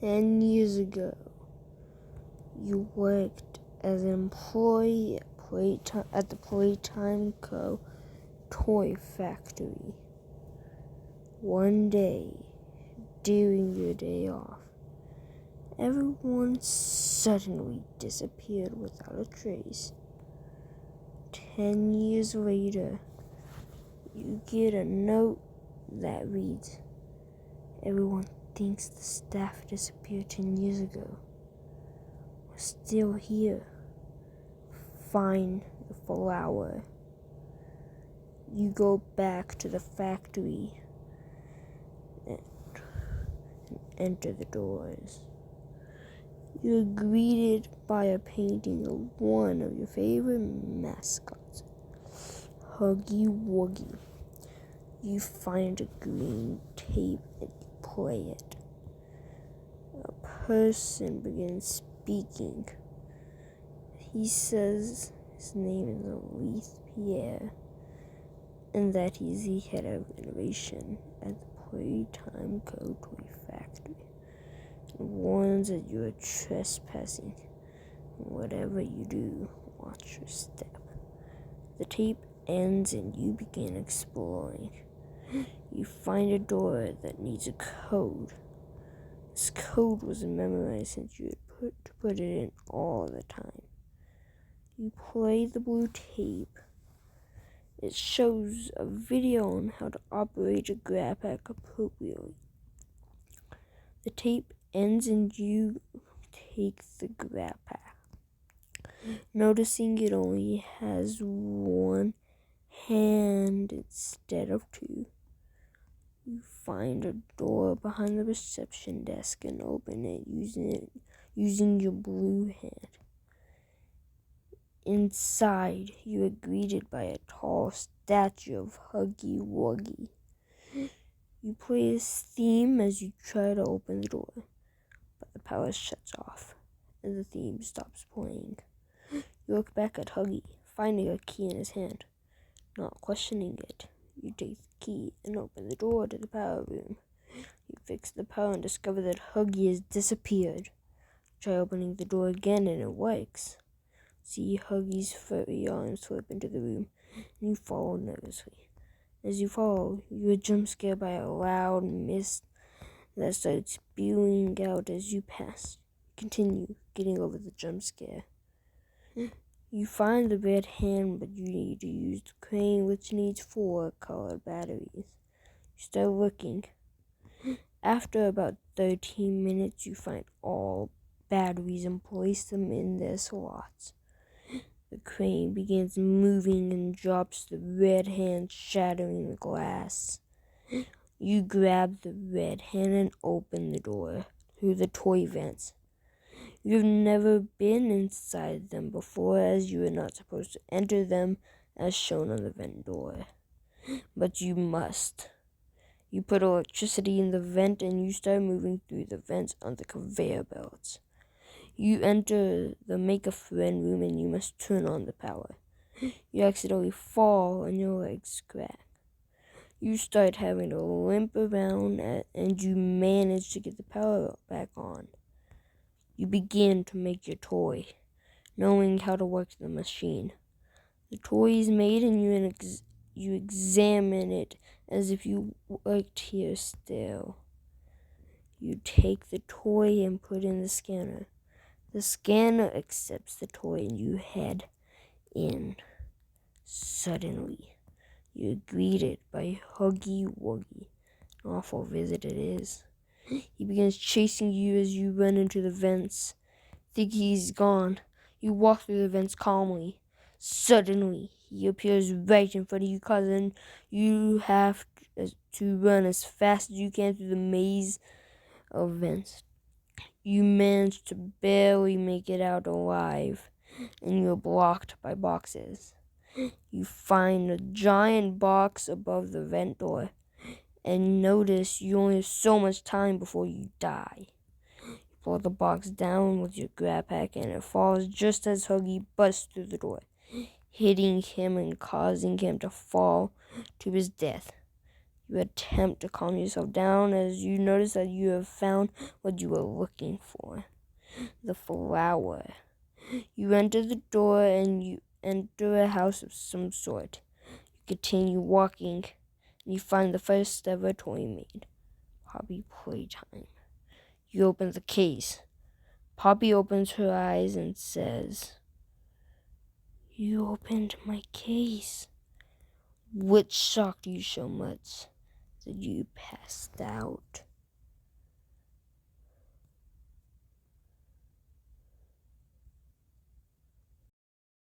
10 years ago, you worked as an employee at the Playtime Co. toy factory. One day, during your day off, everyone suddenly disappeared without a trace. 10 years later, you get a note that reads, "Everyone thinks the staff disappeared 10 years ago. We're still here. Find the flower." You go back to the factory and enter the doors. You're greeted by a painting of one of your favorite mascots, Huggy Wuggy. You find a green tape and play it. A person begins speaking. He says his name is Elliot Pierre, and that he's the head of innovation at the Playtime Co. toy factory, and warns that you are trespassing. Whatever you do, watch your step. The tape ends and you begin exploring. You find a door that needs a code. This code was memorized since you had put it in all the time. You play the blue tape. It shows a video on how to operate a grab pack appropriately. The tape ends and you take the grab pack. Noticing it only has one hand instead of two, you find a door behind the reception desk and open it using your blue hand. Inside, you are greeted by a tall statue of Huggy Wuggy. You play his theme as you try to open the door, but the power shuts off and the theme stops playing. You look back at Huggy, finding a key in his hand. Not questioning it, you take the key and open the door to the power room. You fix the power and discover that Huggy has disappeared. Try opening the door again and it works. See Huggy's furry arms slip into the room, and you follow nervously. As you follow, you are jump scared by a loud mist that starts spewing out as you pass. Continue getting over the jump scare. You find the red hand, but you need to use the crane, which needs 4 colored batteries. You start looking. After about 13 minutes, you find all batteries and place them in their slots. The crane begins moving and drops the red hand, shattering the glass. You grab the red hand and open the door through the toy vents. You've never been inside them before, as you are not supposed to enter them as shown on the vent door. But you must. You put electricity in the vent and you start moving through the vents on the conveyor belts. You enter the make-a-friend room and you must turn on the power. You accidentally fall and your legs crack. You start having to limp around and you manage to get the power back on. You begin to make your toy, knowing how to work the machine. The toy is made and you examine it as if you worked here still. You take the toy and put in the scanner. The scanner accepts the toy and you head in. Suddenly, you're greeted by Huggy Wuggy. An awful visit it is. He begins chasing you as you run into the vents. Think he's gone. You walk through the vents calmly. Suddenly, he appears right in front of you, causing you have to run as fast as you can through the maze of vents. You manage to barely make it out alive, and you're blocked by boxes. You find a giant box above the vent door, and notice you only have so much time before you die. You pull the box down with your grab pack, and it falls just as Huggy busts through the door, hitting him and causing him to fall to his death. You attempt to calm yourself down as you notice that you have found what you were looking for. The flower. You enter the door and you enter a house of some sort. You continue walking and you find the first ever toy made. Poppy Playtime. You open the case. Poppy opens her eyes and says, "You opened my case." Which shocked you so much that you passed out.